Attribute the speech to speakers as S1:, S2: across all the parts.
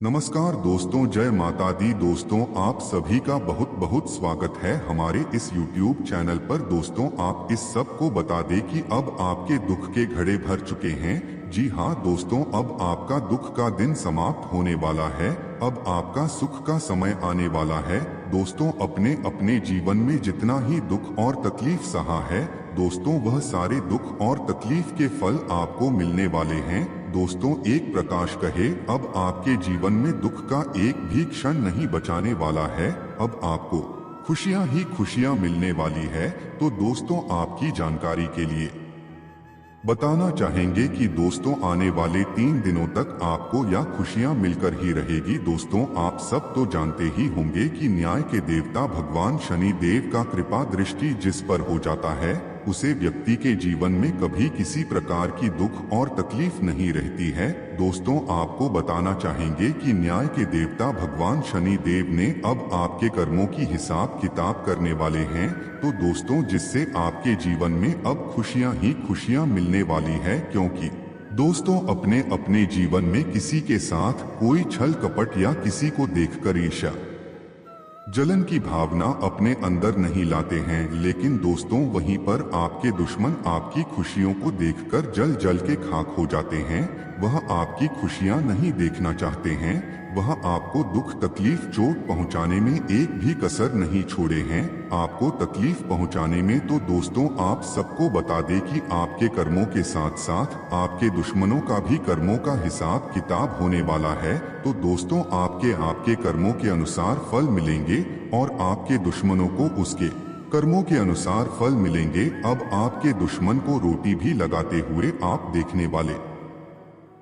S1: नमस्कार दोस्तों, जय माता दी। दोस्तों, आप सभी का बहुत बहुत स्वागत है हमारे इस YouTube चैनल पर। दोस्तों, आप इस सब को बता दें कि अब आपके दुख के घड़े भर चुके हैं। जी हाँ दोस्तों, अब आपका दुख का दिन समाप्त होने वाला है। अब आपका सुख का समय आने वाला है। दोस्तों, अपने अपने जीवन में जितना ही दुख और तकलीफ सहा है दोस्तों, वह सारे दुख और तकलीफ के फल आपको मिलने वाले हैं। दोस्तों, एक प्रकाश कहे, अब आपके जीवन में दुख का एक भी क्षण नहीं बचाने वाला है। अब आपको खुशियां ही खुशियां मिलने वाली है। तो दोस्तों, आपकी जानकारी के लिए बताना चाहेंगे कि दोस्तों, आने वाले 3 दिनों तक आपको यह खुशियां मिलकर ही रहेगी। दोस्तों, आप सब तो जानते ही होंगे कि न्याय के देवता भगवान शनि देव का कृपा दृष्टि जिस पर हो जाता है, उसे व्यक्ति के जीवन में कभी किसी प्रकार की दुख और तकलीफ नहीं रहती है। दोस्तों, आपको बताना चाहेंगे कि न्याय के देवता भगवान शनि देव ने अब आपके कर्मों की हिसाब किताब करने वाले हैं। तो दोस्तों, जिससे आपके जीवन में अब खुशियां ही खुशियां मिलने वाली है। क्योंकि दोस्तों, अपने अपने जीवन में किसी के साथ कोई छल कपट या किसी को देखकर ईर्ष्या जलन की भावना अपने अंदर नहीं लाते हैं। लेकिन दोस्तों, वहीं पर आपके दुश्मन आपकी खुशियों को देखकर जल जल के खाक हो जाते हैं। वह आपकी खुशियां नहीं देखना चाहते हैं। वह आपको दुख तकलीफ चोट पहुंचाने में एक भी कसर नहीं छोड़े हैं। आपको तकलीफ पहुंचाने में। तो दोस्तों, आप सबको बता दें कि आपके कर्मों के साथ साथ आपके दुश्मनों का भी कर्मों का हिसाब किताब होने वाला है। तो दोस्तों, आपके कर्मों के अनुसार फल मिलेंगे और आपके दुश्मनों को उसके कर्मों के अनुसार फल मिलेंगे। अब आपके दुश्मन को रोटी भी लगाते हुए आप देखने वाले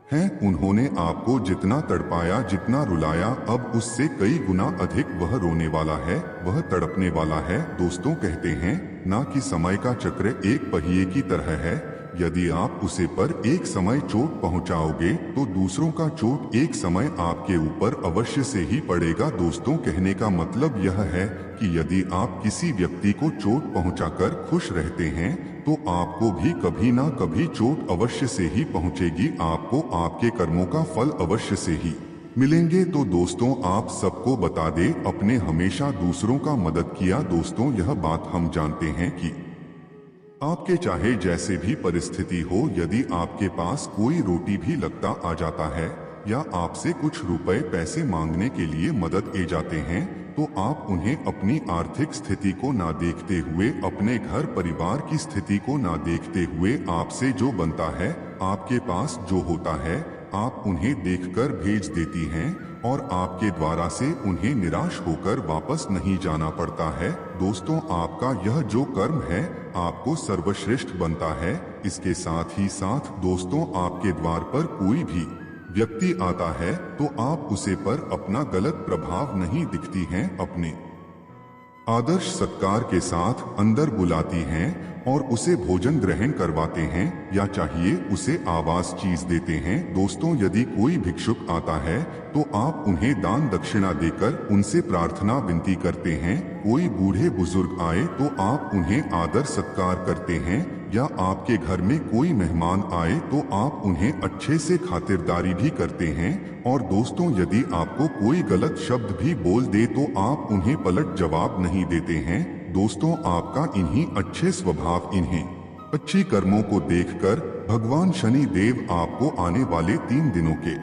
S1: हैं। उन्होंने आपको जितना तड़पाया, जितना रुलाया, अब उससे कई गुना अधिक वह रोने वाला है, वह तड़पने वाला है। दोस्तों, कहते हैं ना कि समय का चक्र एक पहिए की तरह है। यदि आप उसे पर एक समय चोट पहुंचाओगे तो दूसरों का चोट एक समय आपके ऊपर अवश्य से ही पड़ेगा। दोस्तों, कहने का मतलब यह है कि यदि आप किसी व्यक्ति को चोट पहुंचाकर खुश रहते हैं तो आपको भी कभी ना कभी चोट अवश्य से ही पहुंचेगी। आपको आपके कर्मों का फल अवश्य से ही मिलेंगे। तो दोस्तों, आप सबको बता दें, अपने हमेशा दूसरों का मदद किया। दोस्तों, यह बात हम जानते हैं कि आपके चाहे जैसे भी परिस्थिति हो, यदि आपके पास कोई रोटी भी लगता आ जाता है या आपसे कुछ रुपए पैसे मांगने के लिए मदद ए जाते हैं, तो आप उन्हें अपनी आर्थिक स्थिति को ना देखते हुए, अपने घर परिवार की स्थिति को ना देखते हुए, आपसे जो बनता है, आपके पास जो होता है, आप उन्हें देखकर भेज देती हैं और आपके द्वारा से उन्हें निराश होकर वापस नहीं जाना पड़ता है। दोस्तों, आपका यह जो कर्म है आपको सर्वश्रेष्ठ बनता है। इसके साथ ही साथ दोस्तों, आपके द्वार पर कोई भी व्यक्ति आता है तो आप उसे पर अपना गलत प्रभाव नहीं दिखती हैं, अपने आदर्श सत्कार के साथ अंदर बुलाती हैं और उसे भोजन ग्रहण करवाते हैं या चाहिए उसे आवास चीज देते हैं। दोस्तों, यदि कोई भिक्षुक आता है तो आप उन्हें दान दक्षिणा देकर उनसे प्रार्थना विनती करते हैं। कोई बूढ़े बुजुर्ग आए तो आप उन्हें आदर सत्कार करते हैं, या आपके घर में कोई मेहमान आए तो आप उन्हें अच्छे से खातिरदारी भी करते हैं। और दोस्तों, यदि आपको कोई गलत शब्द भी बोल दे तो आप उन्हें पलट जवाब नहीं देते हैं। दोस्तों, आपका इन्हीं अच्छे स्वभाव, इन्हें अच्छी कर्मों को देखकर भगवान शनि देव आपको आने वाले 3 दिनों के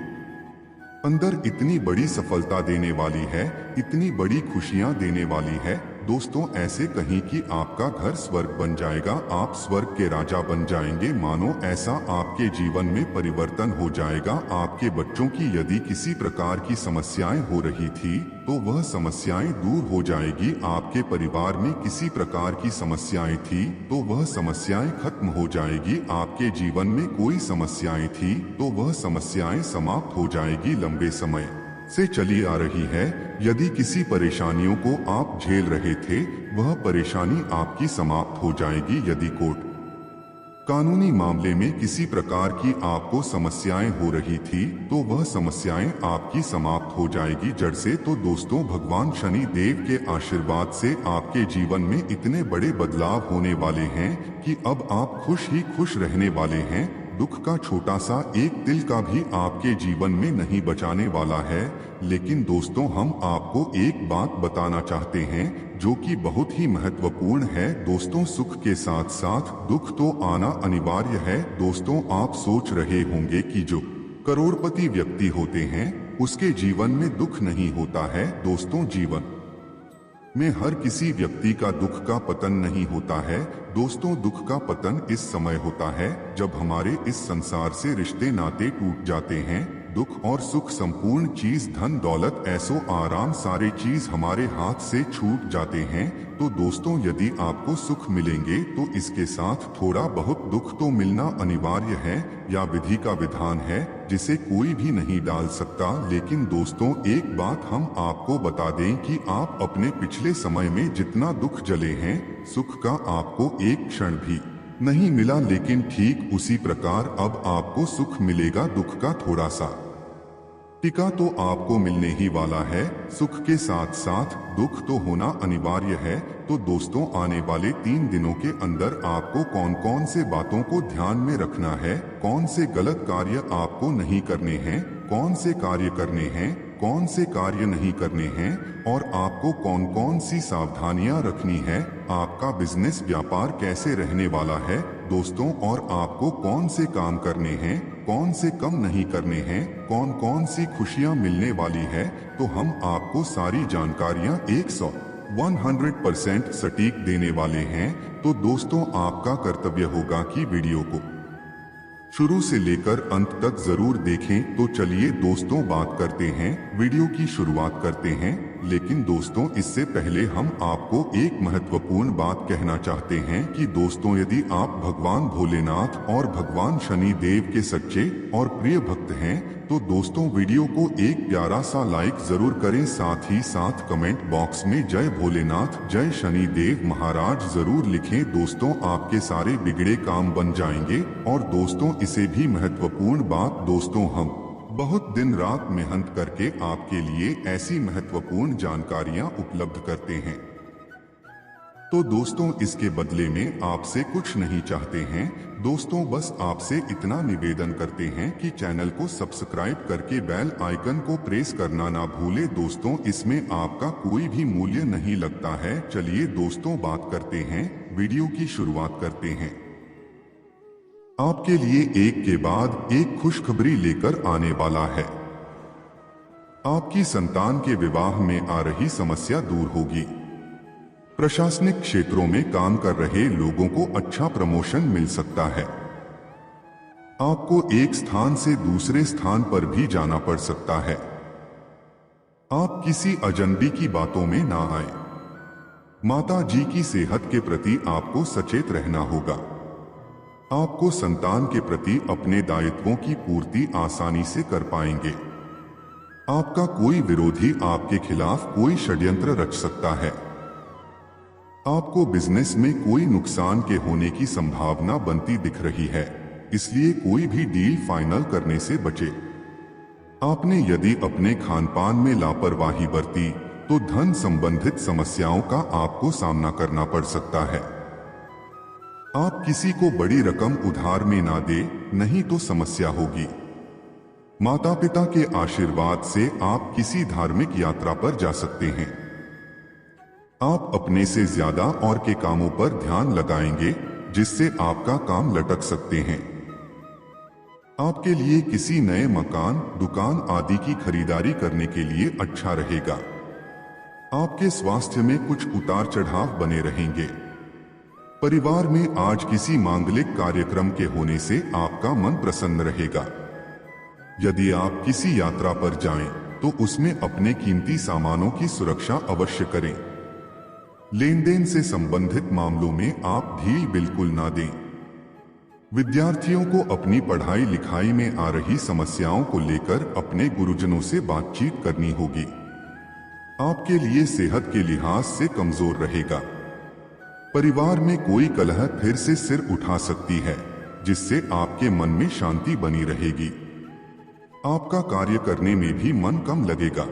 S1: अंदर इतनी बड़ी सफलता देने वाली है, इतनी बड़ी खुशियां देने वाली है। दोस्तों, ऐसे कहीं कि आपका घर स्वर्ग बन जाएगा, आप स्वर्ग के राजा बन जाएंगे। मानो ऐसा आपके जीवन में परिवर्तन हो जाएगा। आपके बच्चों की यदि किसी प्रकार की समस्याएं हो रही थी तो वह समस्याएं दूर हो जाएगी। आपके परिवार में किसी प्रकार की समस्याएं थी तो वह समस्याएं खत्म हो जाएगी। आपके जीवन में कोई समस्याएं थी तो वह समस्याएं समाप्त हो जाएगी। लंबे समय से चली आ रही है यदि किसी परेशानियों को आप झेल रहे थे, वह परेशानी आपकी समाप्त हो जाएगी। यदि कोर्ट कानूनी मामले में किसी प्रकार की आपको समस्याएं हो रही थी तो वह समस्याएं आपकी समाप्त हो जाएगी जड़ से। तो दोस्तों, भगवान शनि देव के आशीर्वाद से आपके जीवन में इतने बड़े बदलाव होने वाले हैं कि अब आप खुश ही खुश रहने वाले हैं। दुख का छोटा सा एक तिल का भी आपके जीवन में नहीं बचाने वाला है। लेकिन दोस्तों, हम आपको एक बात बताना चाहते हैं जो कि बहुत ही महत्वपूर्ण है। दोस्तों, सुख के साथ साथ दुख तो आना अनिवार्य है। दोस्तों, आप सोच रहे होंगे कि जो करोड़पति व्यक्ति होते हैं उसके जीवन में दुख नहीं होता है। दोस्तों, जीवन में हर किसी व्यक्ति का दुख का पतन नहीं होता है। दोस्तों, दुख का पतन इस समय होता है जब हमारे इस संसार से रिश्ते नाते टूट जाते हैं। दुख और सुख संपूर्ण चीज, धन दौलत, ऐसो आराम, सारे चीज हमारे हाथ से छूट जाते हैं। तो दोस्तों, यदि आपको सुख मिलेंगे तो इसके साथ थोड़ा बहुत दुख तो मिलना अनिवार्य है, या विधि का विधान है जिसे कोई भी नहीं डाल सकता। लेकिन दोस्तों, एक बात हम आपको बता दें कि आप अपने पिछले समय में जितना दुख झेले हैं, सुख का आपको एक क्षण भी नहीं मिला। लेकिन ठीक उसी प्रकार अब आपको सुख मिलेगा। दुख का थोड़ा सा टिका तो आपको मिलने ही वाला है। सुख के साथ साथ दुख तो होना अनिवार्य है। तो दोस्तों, आने वाले 3 दिनों के अंदर आपको कौन कौन से बातों को ध्यान में रखना है, कौन से गलत कार्य आपको नहीं करने हैं, कौन से कार्य करने हैं, कौन से कार्य नहीं करने हैं, और आपको कौन कौन सी सावधानियां रखनी है, आपका बिजनेस व्यापार कैसे रहने वाला है दोस्तों, और आपको कौन से काम करने हैं, कौन से कम नहीं करने हैं, कौन कौन सी खुशियां मिलने वाली है, तो हम आपको सारी जानकारियां 100% सटीक देने वाले हैं। तो दोस्तों, आपका कर्तव्य होगा कि वीडियो को शुरू से लेकर अंत तक जरूर देखें। तो चलिए दोस्तों, बात करते हैं, वीडियो की शुरुआत करते हैं। लेकिन दोस्तों, इससे पहले हम आपको एक महत्वपूर्ण बात कहना चाहते हैं कि दोस्तों, यदि आप भगवान भोलेनाथ और भगवान शनि देव के सच्चे और प्रिय भक्त हैं तो दोस्तों, वीडियो को एक प्यारा सा लाइक जरूर करें। साथ ही साथ कमेंट बॉक्स में जय भोलेनाथ, जय शनि देव महाराज जरूर लिखें। दोस्तों, आपके सारे बिगड़े काम बन जाएंगे। और दोस्तों, इसे भी महत्वपूर्ण बात, दोस्तों, हम बहुत दिन रात मेहनत करके आपके लिए ऐसी महत्वपूर्ण जानकारियां उपलब्ध करते हैं। तो दोस्तों, इसके बदले में आपसे कुछ नहीं चाहते हैं। दोस्तों, बस आपसे इतना निवेदन करते हैं कि चैनल को सब्सक्राइब करके बेल आइकन को प्रेस करना ना भूले। दोस्तों, इसमें आपका कोई भी मूल्य नहीं लगता है। चलिए दोस्तों, बात करते हैं, वीडियो की शुरुआत करते हैं। आपके लिए एक के बाद एक खुशखबरी लेकर आने वाला है। आपकी संतान के विवाह में आ रही समस्या दूर होगी। प्रशासनिक क्षेत्रों में काम कर रहे लोगों को अच्छा प्रमोशन मिल सकता है। आपको एक स्थान से दूसरे स्थान पर भी जाना पड़ सकता है। आप किसी अजनबी की बातों में ना आए। माता जी की सेहत के प्रति आपको सचेत रहना होगा। आपको संतान के प्रति अपने दायित्वों की पूर्ति आसानी से कर पाएंगे। आपका कोई विरोधी आपके खिलाफ कोई षड्यंत्र रच सकता है। आपको बिजनेस में कोई नुकसान के होने की संभावना बनती दिख रही है, इसलिए कोई भी डील फाइनल करने से बचे। आपने यदि अपने खानपान में लापरवाही बरती तो धन संबंधित समस्याओं का आपको सामना करना पड़ सकता है। आप किसी को बड़ी रकम उधार में ना दे, नहीं तो समस्या होगी। माता पिता के आशीर्वाद से आप किसी धार्मिक यात्रा पर जा सकते हैं। आप अपने से ज्यादा और के कामों पर ध्यान लगाएंगे, जिससे आपका काम लटक सकते हैं। आपके लिए किसी नए मकान, दुकान आदि की खरीदारी करने के लिए अच्छा रहेगा। आपके स्वास्थ्य में कुछ उतार चढ़ाव बने रहेंगे। परिवार में आज किसी मांगलिक कार्यक्रम के होने से आपका मन प्रसन्न रहेगा। यदि आप किसी यात्रा पर जाएं, तो उसमें अपने कीमती सामानों की सुरक्षा अवश्य करें। लेन देन से संबंधित मामलों में आप ढील बिल्कुल ना दें। विद्यार्थियों को अपनी पढ़ाई लिखाई में आ रही समस्याओं को लेकर अपने गुरुजनों से बातचीत करनी होगी। आपके लिए सेहत के लिहाज से कमजोर रहेगा। परिवार में कोई कलह फिर से सिर उठा सकती है, जिससे आपके मन में शांति बनी रहेगी। आपका कार्य करने में भी मन कम लगेगा।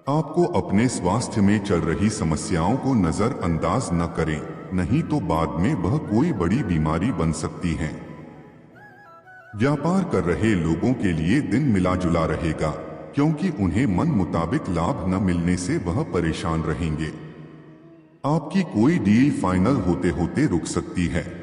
S1: आपको अपने स्वास्थ्य में चल रही समस्याओं को नजरअंदाज न करें, नहीं तो बाद में वह कोई बड़ी बीमारी बन सकती है। व्यापार कर रहे लोगों के लिए दिन मिला जुला रहेगा, क्योंकि उन्हें मन मुताबिक लाभ न मिलने से वह परेशान रहेंगे। आपकी कोई डील फाइनल होते होते रुक सकती है।